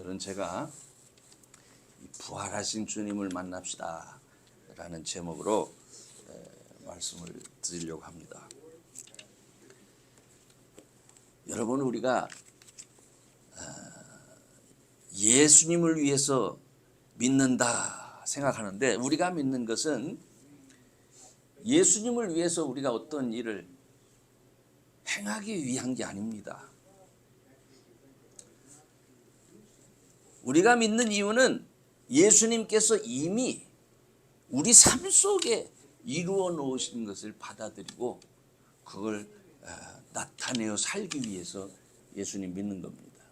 오늘은 제가 부활하신 주님을 만납시다 라는 제목으로 말씀을 드리려고 합니다. 여러분, 우리가 예수님을 위해서 믿는다 생각하는데, 우리가 믿는 것은 예수님을 위해서 우리가 어떤 일을 행하기 위한 게 아닙니다. 우리가 믿는 이유는 예수님께서 이미 우리 삶 속에 이루어 놓으신 것을 받아들이고 그걸 나타내어 살기 위해서 예수님 믿는 겁니다.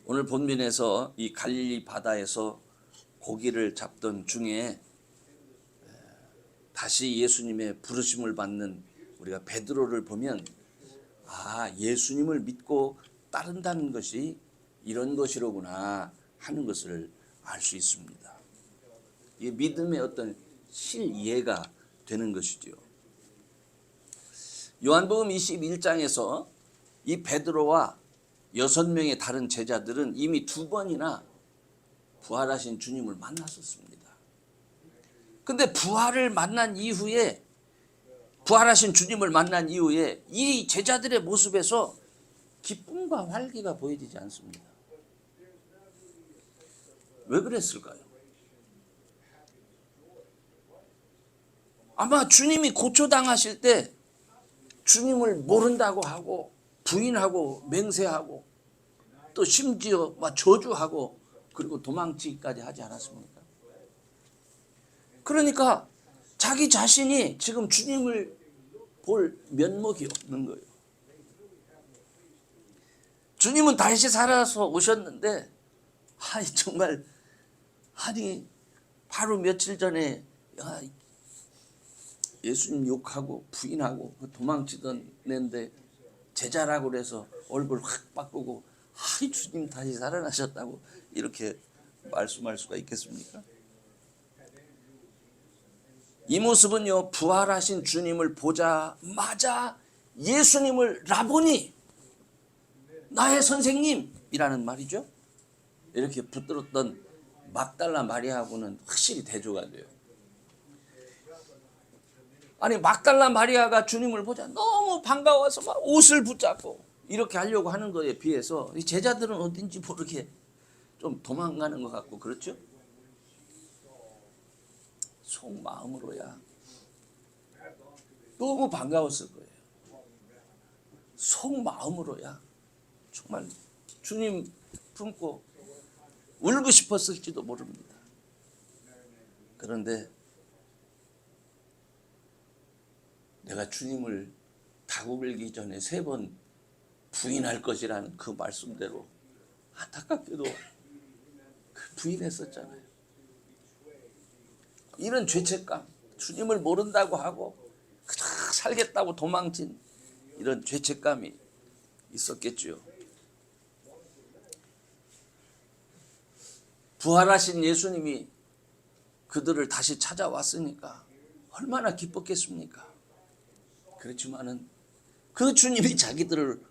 오늘 본문에서 이 갈릴리 바다에서 고기를 잡던 중에 다시 예수님의 부르심을 받는 우리가 베드로를 보면, 예수님을 믿고 따른다는 것이 이런 것이로구나 하는 것을 알 수 있습니다. 이 믿음의 어떤 실이해가 되는 것이죠. 요한복음 21장에서 이 베드로와 6명의 다른 제자들은 이미 2번이나 부활하신 주님을 만났었습니다. 근데 부활하신 주님을 만난 이후에 이 제자들의 모습에서 기쁨과 활기가 보여지지 않습니다. 왜 그랬을까요? 아마 주님이 고초당하실 때 주님을 모른다고 하고 부인하고 맹세하고 또 심지어 저주하고 그리고 도망치기까지 하지 않았습니까? 그러니까 자기 자신이 지금 주님을 볼 면목이 없는 거예요. 주님은 다시 살아서 오셨는데 정말 바로 며칠 전에 예수님 욕하고 부인하고 도망치던 애인데 제자라고 그래서 얼굴 확 바꾸고 주님 다시 살아나셨다고 이렇게 말씀할 수가 있겠습니까? 이 모습은요, 부활하신 주님을 보자마자 예수님을 라보니, 나의 선생님이라는 말이죠. 이렇게 붙들었던 막달라 마리아하고는 확실히 대조가 돼요. 막달라 마리아가 주님을 보자 너무 반가워서 막 옷을 붙잡고 이렇게 하려고 하는 거에 비해서 이 제자들은 어딘지 모르게 좀 도망가는 것 같고, 그렇죠? 속마음으로야 너무 반가웠을 거예요. 속마음으로야 정말 주님 품고 울고 싶었을지도 모릅니다. 그런데 내가 주님을 닭 울기 전에 3번 부인할 것이라는 그 말씀대로 안타깝게도 부인했었잖아요. 이런 죄책감, 주님을 모른다고 하고 그냥 살겠다고 도망친 이런 죄책감이 있었겠죠. 부활하신 예수님이 그들을 다시 찾아왔으니까 얼마나 기뻤겠습니까? 그렇지만은 그 주님이 자기들을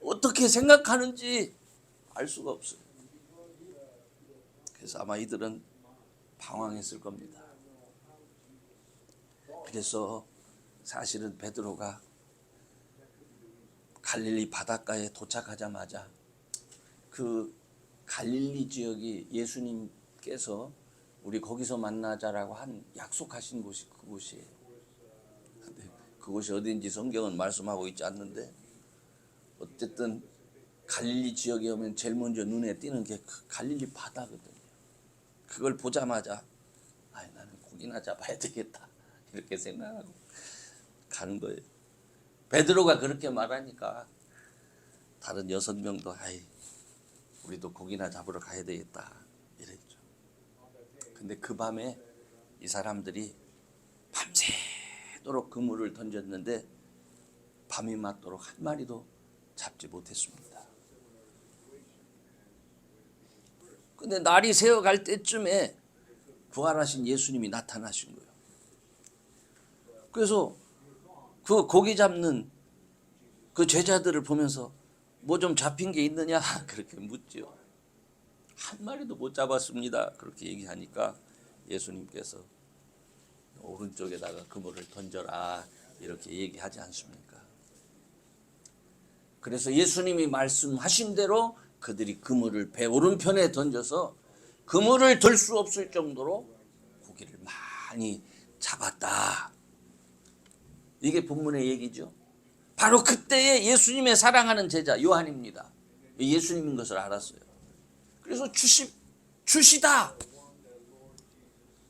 어떻게 생각하는지 알 수가 없어요. 그래서 아마 이들은 방황했을 겁니다. 그래서 사실은 베드로가 갈릴리 바닷가에 도착하자마자 그 갈릴리 지역이 예수님께서 우리 거기서 만나자라고 약속하신 곳이 그곳이에요. 근데 그곳이 어딘지 성경은 말씀하고 있지 않는데, 어쨌든 갈릴리 지역에 오면 제일 먼저 눈에 띄는 게 그 갈릴리 바다거든요. 그걸 보자마자 나는 고기나 잡아야 되겠다 이렇게 생각하고 가는 거예요. 베드로가 그렇게 말하니까 다른 6명도 우리도 고기나 잡으러 가야 되겠다 이랬죠. 근데 그 밤에 이 사람들이 밤새도록 그물을 던졌는데 밤이 맞도록 한 마리도 잡지 못했습니다. 근데 날이 새어갈 때쯤에 부활하신 예수님이 나타나신 거예요. 그래서 그 고기 잡는 그 제자들을 보면서 뭐 좀 잡힌 게 있느냐? 그렇게 묻죠. 한 마리도 못 잡았습니다. 그렇게 얘기하니까 예수님께서 오른쪽에다가 그물을 던져라 이렇게 얘기하지 않습니까? 그래서 예수님이 말씀하신 대로 그들이 그물을 배 오른편에 던져서 그물을 들 수 없을 정도로 고기를 많이 잡았다. 이게 본문의 얘기죠. 바로 그때에 예수님의 사랑하는 제자 요한입니다. 예수님인 것을 알았어요. 그래서 주시다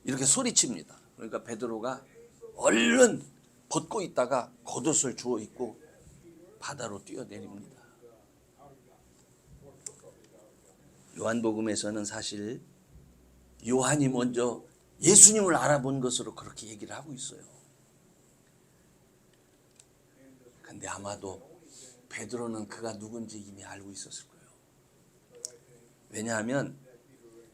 이렇게 소리칩니다. 그러니까 베드로가 얼른 벗고 있다가 겉옷을 주워 입고 바다로 뛰어내립니다. 요한복음에서는 사실 요한이 먼저 예수님을 알아본 것으로 그렇게 얘기를 하고 있어요. 근데 아마도 베드로는 그가 누군지 이미 알고 있었을 거예요. 왜냐하면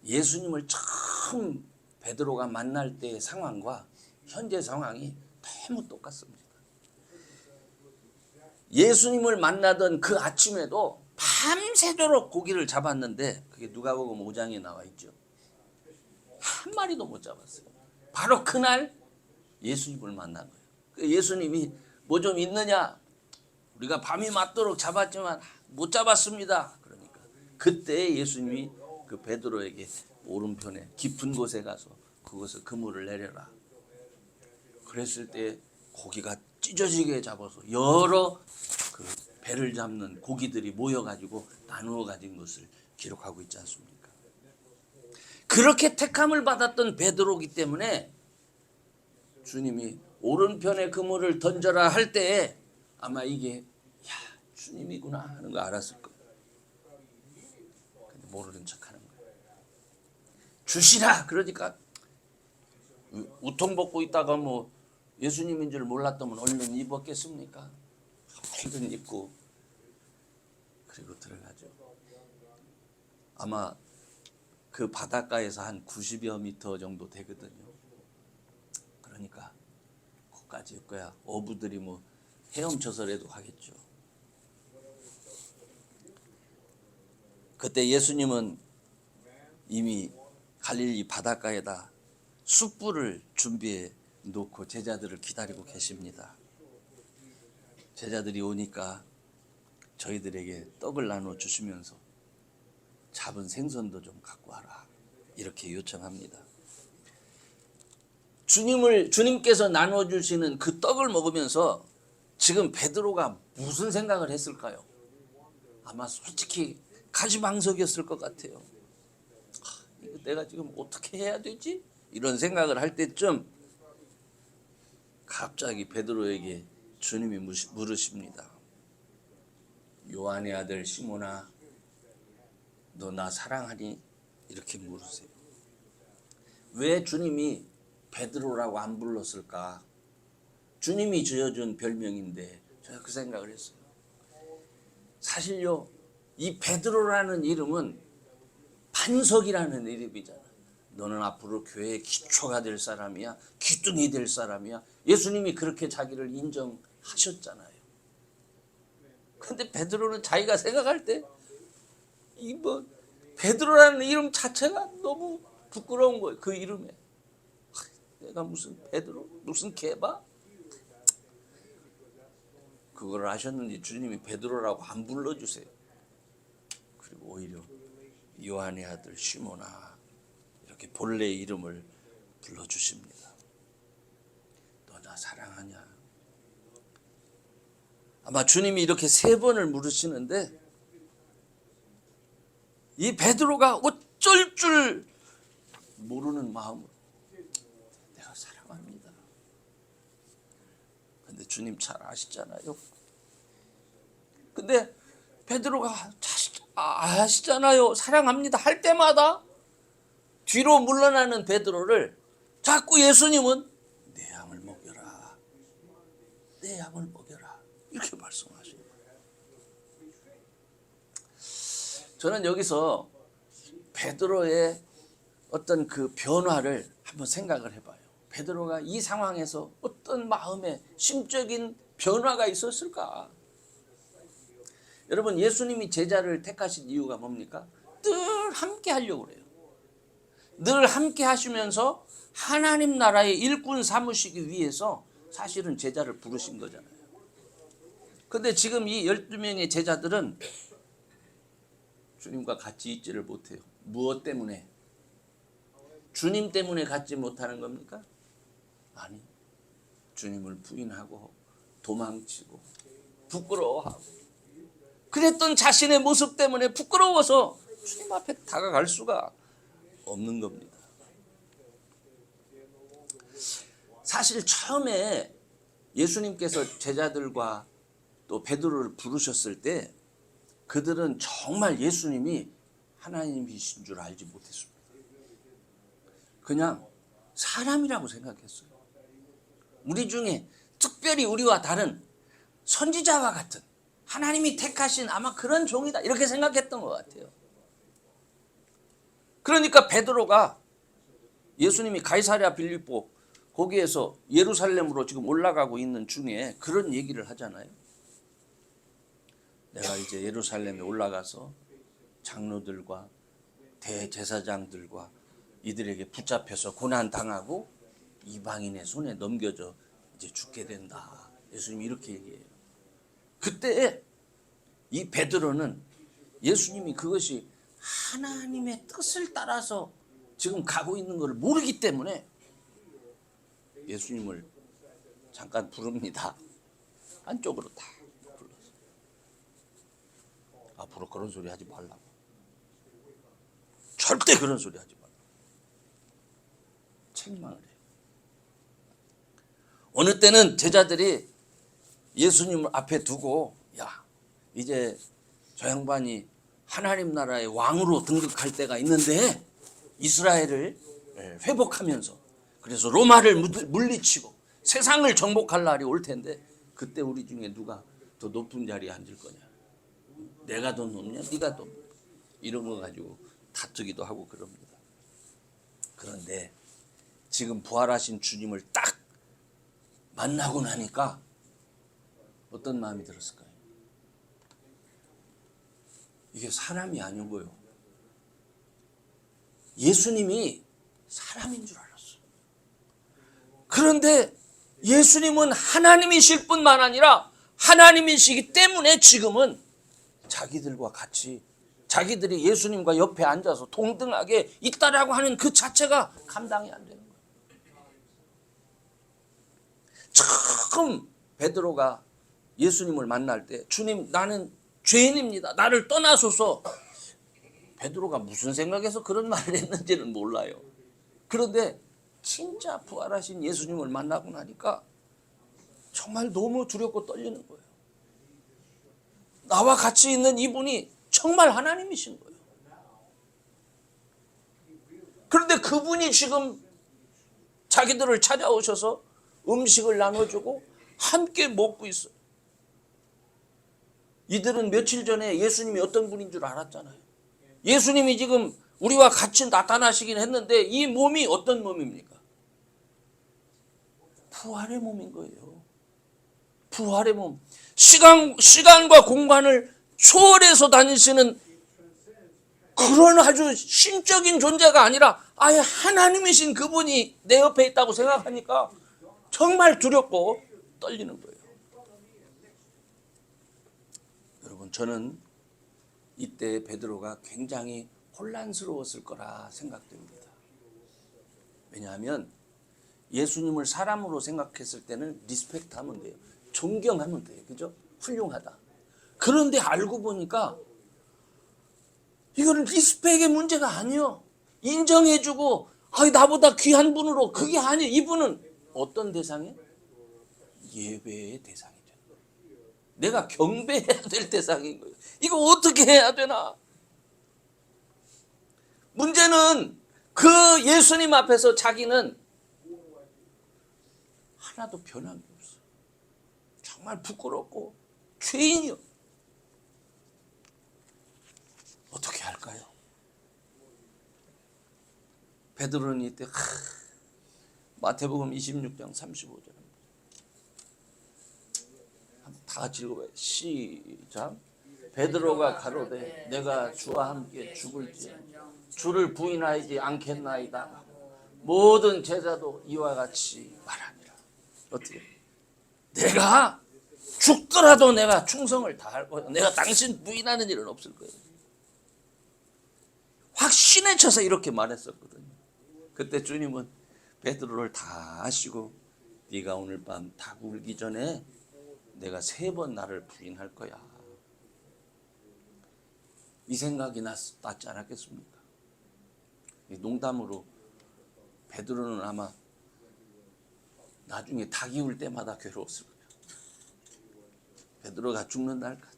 예수님을 처음 베드로가 만날 때의 상황과 현재 상황이 너무 똑같습니다. 예수님을 만나던 그 아침에도 밤새도록 고기를 잡았는데 그게 누가복음 5장에 나와 있죠. 한 마리도 못 잡았어요. 바로 그날 예수님을 만난 거예요. 예수님이 뭐 좀 있느냐? 우리가 밤이 맞도록 잡았지만 못 잡았습니다. 그러니까 그때 예수님이 그 베드로에게 오른편에 깊은 곳에 가서 그것을 그물을 내려라. 그랬을 때 고기가 찢어지게 잡아서 여러 그 배를 잡는 고기들이 모여가지고 나누어 가진 것을 기록하고 있지 않습니까? 그렇게 택함을 받았던 베드로이기 때문에 주님이 오른편에 그물을 던져라 할 때에 아마 이게 주님이구나 하는 거 알았을 거예요. 근데 모르는 척하는 거예요. 주시라 그러니까 우통 벗고 있다가 뭐 예수님인 줄 몰랐다면 얼른 입었겠습니까? 얼른 입고 그리고 들어가죠. 아마 그 바닷가에서 한 90여 미터 정도 되거든요. 그러니까 거기까지일 거야. 어부들이 뭐 헤엄쳐서라도 하겠죠. 그때 예수님은 이미 갈릴리 바닷가에다 숯불을 준비해 놓고 제자들을 기다리고 계십니다. 제자들이 오니까 저희들에게 떡을 나눠 주시면서 잡은 생선도 좀 갖고 와라 이렇게 요청합니다. 주님께서 나눠 주시는 그 떡을 먹으면서 지금 베드로가 무슨 생각을 했을까요? 아마 솔직히 가지방석이었을 것 같아요. 이거 내가 지금 어떻게 해야 되지? 이런 생각을 할 때쯤 갑자기 베드로에게 주님이 물으십니다. 요한의 아들 시몬아, 너 나 사랑하니? 이렇게 물으세요. 왜 주님이 베드로라고 안 불렀을까? 주님이 지어준 별명인데 제가 그 생각을 했어요. 사실요, 이 베드로라는 이름은 반석이라는 이름이잖아. 너는 앞으로 교회의 기초가 될 사람이야. 기둥이 될 사람이야. 예수님이 그렇게 자기를 인정하셨잖아요. 근데 베드로는 자기가 생각할 때 이 뭐 베드로라는 이름 자체가 너무 부끄러운 거예요. 그 이름에. 내가 무슨 베드로? 무슨 개바? 그걸 아셨는지 주님이 베드로라고 안 불러주세요. 그리고 오히려 요한의 아들 시몬아 이렇게 본래 이름을 불러주십니다. 너 나 사랑하냐? 아마 주님이 이렇게 3번을 물으시는데 이 베드로가 어쩔 줄 모르는 마음으로 내가 사랑합니다. 근데 주님 잘 아시잖아요. 근데 베드로가 아시잖아요. 사랑합니다 할 때마다 뒤로 물러나는 베드로를 자꾸 예수님은 내 양을 먹여라. 내 양을 먹여라. 이렇게 말씀하시는 거예요. 저는 여기서 베드로의 어떤 그 변화를 한번 생각을 해봐요. 베드로가 이 상황에서 어떤 마음의 심적인 변화가 있었을까? 여러분, 예수님이 제자를 택하신 이유가 뭡니까? 늘 함께 하려고 그래요. 늘 함께 하시면서 하나님 나라의 일꾼 삼으시기 위해서 사실은 제자를 부르신 거잖아요. 근데 지금 이 12명의 제자들은 주님과 같이 있지를 못해요. 무엇 때문에? 주님 때문에 갖지 못하는 겁니까? 아니, 주님을 부인하고 도망치고 부끄러워하고 그랬던 자신의 모습 때문에 부끄러워서 주님 앞에 다가갈 수가 없는 겁니다. 사실 처음에 예수님께서 제자들과 또 베드로를 부르셨을 때 그들은 정말 예수님이 하나님이신 줄 알지 못했습니다. 그냥 사람이라고 생각했어요. 우리 중에 특별히 우리와 다른 선지자와 같은 하나님이 택하신 아마 그런 종이다 이렇게 생각했던 것 같아요. 그러니까 베드로가 예수님이 가이사랴 빌립보 거기에서 예루살렘으로 지금 올라가고 있는 중에 그런 얘기를 하잖아요. 내가 이제 예루살렘에 올라가서 장로들과 대제사장들과 이들에게 붙잡혀서 고난당하고 이방인의 손에 넘겨져 이제 죽게 된다. 예수님이 이렇게 얘기해요. 그때 이 베드로는 예수님이 그것이 하나님의 뜻을 따라서 지금 가고 있는 것을 모르기 때문에 예수님을 잠깐 부릅니다. 한쪽으로 다 불러서. 앞으로 그런 소리 하지 말라고. 절대 그런 소리 하지 말라고. 책망을 해요. 어느 때는 제자들이 예수님을 앞에 두고 야, 이제 저 양반이 하나님 나라의 왕으로 등극할 때가 있는데 이스라엘을 회복하면서 그래서 로마를 물리치고 세상을 정복할 날이 올 텐데 그때 우리 중에 누가 더 높은 자리에 앉을 거냐? 내가 더 높냐? 네가 더 높냐? 이런 거 가지고 다투기도 하고 그럽니다. 그런데 지금 부활하신 주님을 딱 만나고 나니까 어떤 마음이 들었을까요? 이게 사람이 아니고요. 예수님이 사람인 줄 알았어요. 그런데 예수님은 하나님이실 뿐만 아니라 하나님이시기 때문에 지금은 자기들과 같이 자기들이 예수님과 옆에 앉아서 동등하게 있다라고 하는 그 자체가 감당이 안 되는 거예요. 처음 베드로가 예수님을 만날 때 주님 나는 죄인입니다. 나를 떠나소서. 베드로가 무슨 생각에서 그런 말을 했는지는 몰라요. 그런데 진짜 부활하신 예수님을 만나고 나니까 정말 너무 두렵고 떨리는 거예요. 나와 같이 있는 이분이 정말 하나님이신 거예요. 그런데 그분이 지금 자기들을 찾아오셔서 음식을 나눠주고 함께 먹고 있어요. 이들은 며칠 전에 예수님이 어떤 분인 줄 알았잖아요. 예수님이 지금 우리와 같이 나타나시긴 했는데 이 몸이 어떤 몸입니까? 부활의 몸인 거예요. 부활의 몸. 시간과 공간을 초월해서 다니시는 그런 아주 신적인 존재가 아니라 아예 하나님이신 그분이 내 옆에 있다고 생각하니까 정말 두렵고 떨리는 거예요. 여러분, 저는 이때 베드로가 굉장히 혼란스러웠을 거라 생각됩니다. 왜냐하면 예수님을 사람으로 생각했을 때는 리스펙트 하면 돼요. 존경하면 돼요. 그죠? 훌륭하다. 그런데 알고 보니까 이거는 리스펙의 문제가 아니에요. 인정해주고 나보다 귀한 분으로 그게 아니에요. 이분은 어떤 대상이에요? 예배의 대상이 되는 거예요. 내가 경배해야 될 대상인 거예요. 이거 어떻게 해야 되나? 문제는 그 예수님 앞에서 자기는 하나도 변한 게 없어요. 정말 부끄럽고 죄인이요. 어떻게 할까요? 베드로는 이때 마태복음 26장 35절 다 같이 읽어봐요. 시작. 베드로가 가로되 내가 주와 함께 죽을지언정 주를 부인하지 않겠나이다. 모든 제자도 이와 같이 말하니라. 어떻게? 내가 죽더라도 내가 충성을 다할 거야. 내가 당신 부인하는 일은 없을 거예요. 확신에 쳐서 이렇게 말했었거든요. 그때 주님은 베드로를 다 아시고 네가 오늘 밤 닭 울기 전에 내가 3번 나를 부인할 거야. 이 생각이 났지 않았겠습니까? 농담으로 베드로는 아마 나중에 닭이 울 때마다 괴로웠을 거예요. 베드로가 죽는 날까지.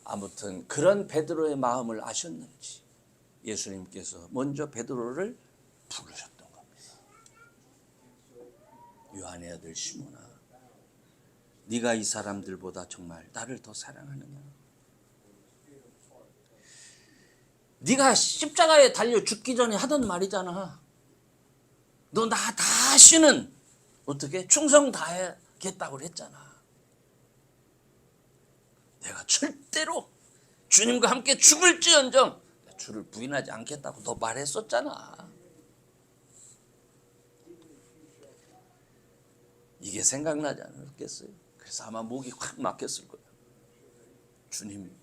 아무튼 그런 베드로의 마음을 아셨는지 예수님께서 먼저 베드로를 부르셨던 겁니다. 요한의 아들 시몬아, 네가 이 사람들보다 정말 나를 더 사랑하느냐? 네가 십자가에 달려 죽기 전에 하던 말이잖아. 너 나 다시는 어떻게 충성 다하겠다고 그랬잖아. 내가 절대로 주님과 함께 죽을지언정 주를 부인하지 않겠다고 너 말했었잖아. 이게 생각나지 않았겠어요? 그래서 아마 목이 확 막혔을 거예요. 주님,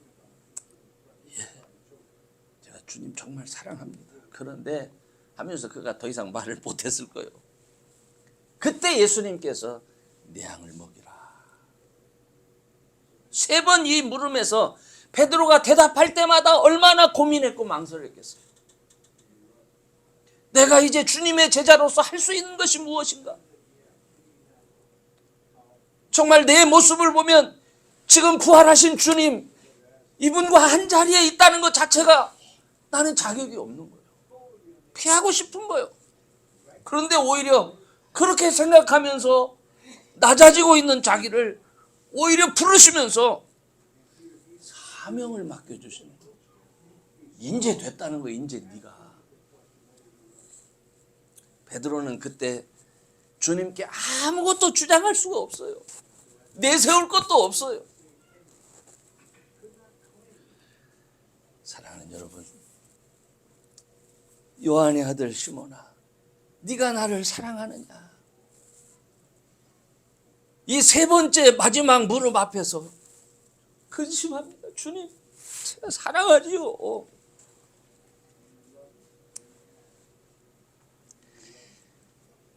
제가 주님 정말 사랑합니다. 그런데 하면서 그가 더 이상 말을 못했을 거예요. 그때 예수님께서 내 양을 먹이라. 3번 이 물음에서 베드로가 대답할 때마다 얼마나 고민했고 망설였겠어요. 내가 이제 주님의 제자로서 할 수 있는 것이 무엇인가? 정말 내 모습을 보면 지금 부활하신 주님, 이분과 한 자리에 있다는 것 자체가 나는 자격이 없는 거예요. 피하고 싶은 거예요. 그런데 오히려 그렇게 생각하면서 낮아지고 있는 자기를 오히려 부르시면서 사명을 맡겨주시는 거예요. 인제 됐다는 거예요. 인제 네가. 베드로는 그때 주님께 아무것도 주장할 수가 없어요. 내세울 것도 없어요. 사랑하는 여러분, 요한의 아들 시몬아, 네가 나를 사랑하느냐? 이 3번째 마지막 무릎 앞에서 근심합니다. 주님, 제가 사랑하지요.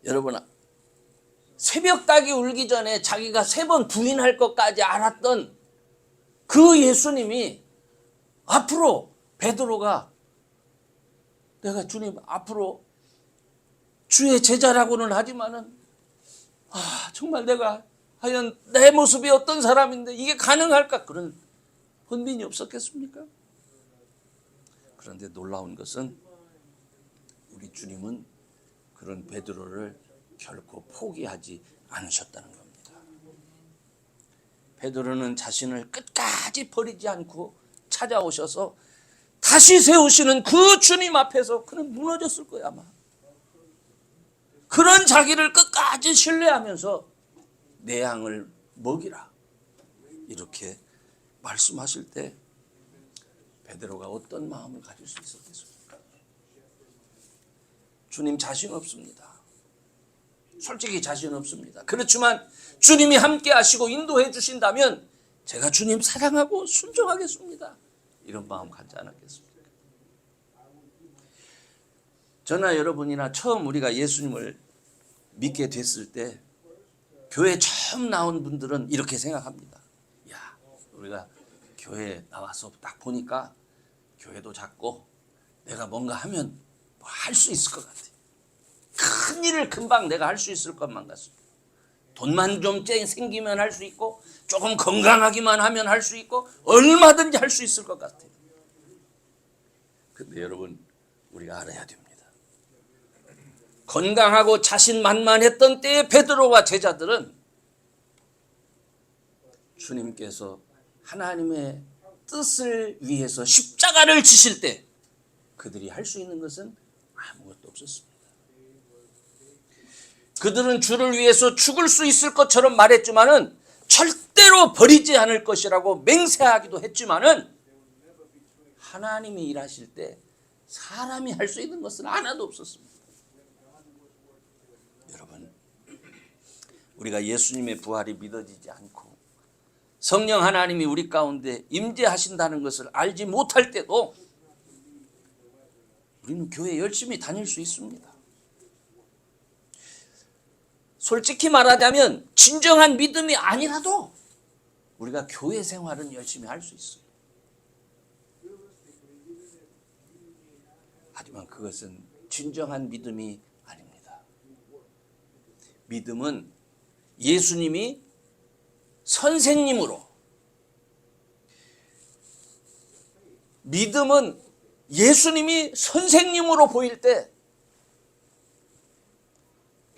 여러분, 새벽 닭이 울기 전에 자기가 3번 부인할 것까지 알았던 그 예수님이 앞으로 베드로가 내가 주님 앞으로 주의 제자라고는 하지만은 정말 내가 과연 내 모습이 어떤 사람인데 이게 가능할까? 그런 혼민이 없었겠습니까? 그런데 놀라운 것은 우리 주님은 그런 베드로를 결코 포기하지 않으셨다는 겁니다. 베드로는 자신을 끝까지 버리지 않고 찾아오셔서 다시 세우시는 그 주님 앞에서 그는 무너졌을 거야 아마. 그런 자기를 끝까지 신뢰하면서 내 양을 먹이라 이렇게 말씀하실 때 베드로가 어떤 마음을 가질 수 있었겠습니까? 주님 자신 없습니다. 솔직히 자신 없습니다. 그렇지만 주님이 함께 하시고 인도해 주신다면 제가 주님 사랑하고 순종하겠습니다. 이런 마음 갖지 않았겠습니까? 저나 여러분이나 처음 우리가 예수님을 믿게 됐을 때 교회 처음 나온 분들은 이렇게 생각합니다. 야, 우리가 교회에 나와서 딱 보니까 교회도 작고 내가 뭔가 하면 뭐 할 수 있을 것 같아. 큰 일을 금방 내가 할 수 있을 것만 같습니다. 돈만 좀 생기면 할 수 있고 조금 건강하기만 하면 할 수 있고 얼마든지 할 수 있을 것 같아요. 근데 여러분, 우리가 알아야 됩니다. 건강하고 자신만만했던 때의 베드로와 제자들은 주님께서 하나님의 뜻을 위해서 십자가를 지실 때 그들이 할 수 있는 것은 아무것도 없었습니다. 그들은 주를 위해서 죽을 수 있을 것처럼 말했지만은 절대로 버리지 않을 것이라고 맹세하기도 했지만은 하나님이 일하실 때 사람이 할 수 있는 것은 하나도 없었습니다. 여러분, 우리가 예수님의 부활이 믿어지지 않고 성령 하나님이 우리 가운데 임재하신다는 것을 알지 못할 때도 우리는 교회 열심히 다닐 수 있습니다. 솔직히 말하자면 진정한 믿음이 아니라도 우리가 교회 생활은 열심히 할 수 있어요. 하지만 그것은 진정한 믿음이 아닙니다. 믿음은 예수님이 선생님으로, 믿음은 예수님이 선생님으로 보일 때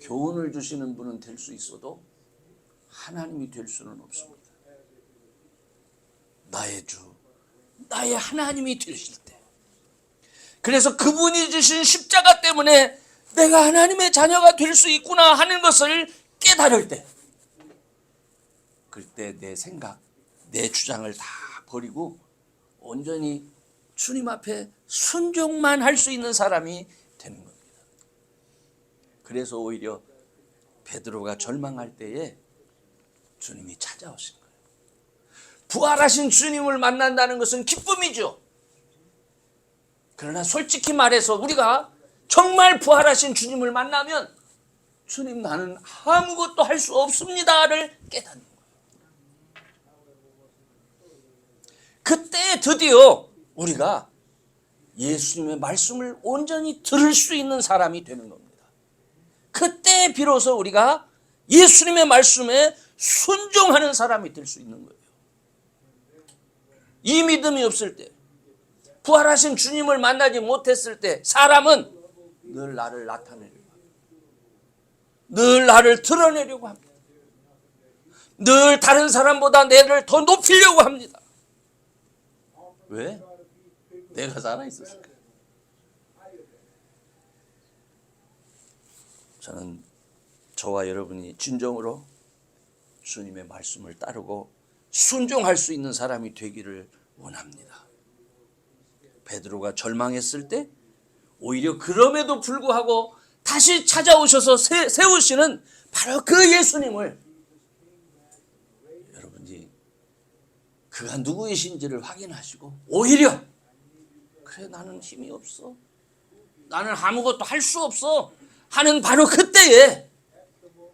교훈을 주시는 분은 될 수 있어도 하나님이 될 수는 없습니다. 나의 주, 나의 하나님이 되실 때, 그래서 그분이 주신 십자가 때문에 내가 하나님의 자녀가 될 수 있구나 하는 것을 깨달을 때, 그때 내 생각, 내 주장을 다 버리고 온전히 주님 앞에 순종만 할 수 있는 사람이 되는 겁니다. 그래서 오히려 베드로가 절망할 때에 주님이 찾아오신 거예요. 부활하신 주님을 만난다는 것은 기쁨이죠. 그러나 솔직히 말해서 우리가 정말 부활하신 주님을 만나면 주님, 나는 아무것도 할 수 없습니다를 깨닫는 거예요. 그때 드디어 우리가 예수님의 말씀을 온전히 들을 수 있는 사람이 되는 겁니다. 그때 비로소 우리가 예수님의 말씀에 순종하는 사람이 될 수 있는 거예요. 이 믿음이 없을 때, 부활하신 주님을 만나지 못했을 때 사람은 늘 나를 나타내려고 합니다. 늘 나를 드러내려고 합니다. 늘 다른 사람보다 나를 더 높이려고 합니다. 왜? 내가 살아있었을까? 저는 저와 여러분이 진정으로 주님의 말씀을 따르고 순종할 수 있는 사람이 되기를 원합니다. 베드로가 절망했을 때 오히려 그럼에도 불구하고 다시 찾아오셔서 세우시는 바로 그 예수님을, 여러분이 그가 누구이신지를 확인하시고 오히려 그래, 나는 힘이 없어, 나는 아무것도 할 수 없어 하는 바로 그때에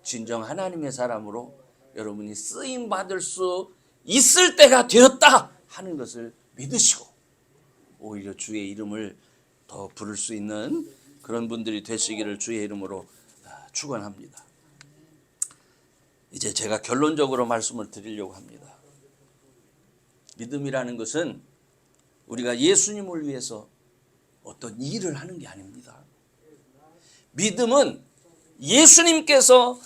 진정 하나님의 사람으로 여러분이 쓰임받을 수 있을 때가 되었다 하는 것을 믿으시고 오히려 주의 이름을 더 부를 수 있는 그런 분들이 되시기를 주의 이름으로 축원합니다. 이제 제가 결론적으로 말씀을 드리려고 합니다. 믿음이라는 것은 우리가 예수님을 위해서 어떤 일을 하는 게 아닙니다. 믿음은 예수님께서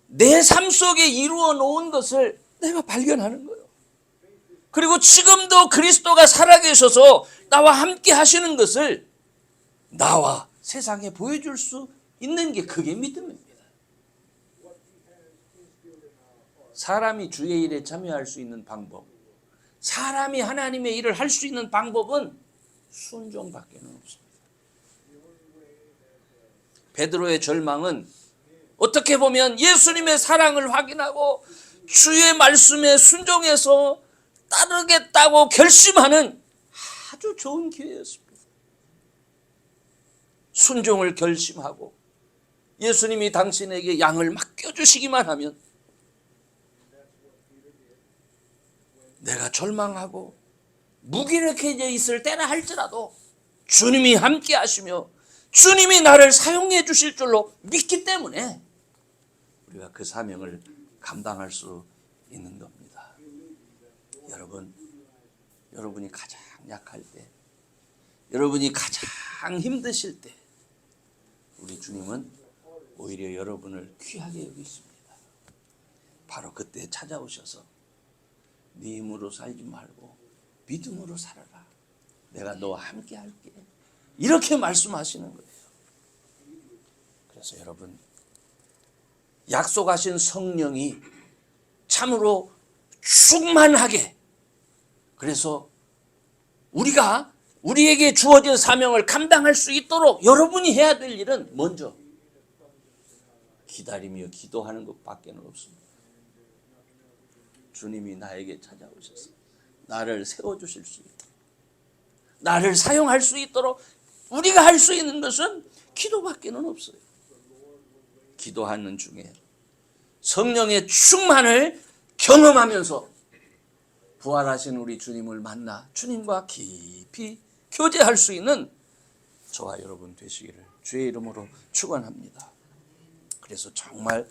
내 삶 속에 이루어 놓은 것을 내가 발견하는 거예요. 그리고 지금도 그리스도가 살아계셔서 나와 함께 하시는 것을 나와 세상에 보여줄 수 있는 게 그게 믿음입니다. 사람이 주의 일에 참여할 수 있는 방법, 사람이 하나님의 일을 할 수 있는 방법은 순종밖에 없습니다. 베드로의 절망은 어떻게 보면 예수님의 사랑을 확인하고 주의 말씀에 순종해서 따르겠다고 결심하는 아주 좋은 기회였습니다. 순종을 결심하고 예수님이 당신에게 양을 맡겨주시기만 하면 내가 절망하고 무기력해져 있을 때라 할지라도 주님이 함께 하시며 주님이 나를 사용해 주실 줄로 믿기 때문에 우리가 그 사명을 감당할 수 있는 겁니다. 여러분이 가장 약할 때, 여러분이 가장 힘드실 때 우리 주님은 오히려 여러분을 귀하게 여기십니다. 바로 그때 찾아오셔서 네 힘으로 살지 말고 믿음으로 살아라. 내가 너와 함께 할게. 이렇게 말씀하시는 거예요. 그래서 여러분, 약속하신 성령이 참으로 충만하게. 그래서 우리에게 주어진 사명을 감당할 수 있도록 여러분이 해야 될 일은 먼저 기다리며 기도하는 것밖에 없습니다. 주님이 나에게 찾아오셔서 나를 세워주실 수 있도록, 나를 사용할 수 있도록 우리가 할 수 있는 것은 기도밖에 없어요. 기도하는 중에 성령의 충만을 경험하면서 부활하신 우리 주님을 만나 주님과 깊이 교제할 수 있는 저와 여러분 되시기를 주의 이름으로 축원합니다. 그래서 정말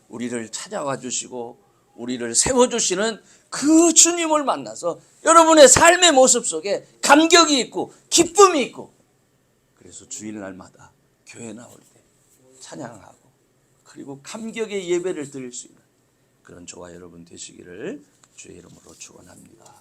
우리를 찾아와 주시고 우리를 세워주시는 그 주님을 만나서 여러분의 삶의 모습 속에 감격이 있고 기쁨이 있고, 그래서 주일날마다 교회 나올 때 찬양하고 그리고 감격의 예배를 드릴 수 있는 그런 저와 여러분 되시기를 주의 이름으로 축원합니다.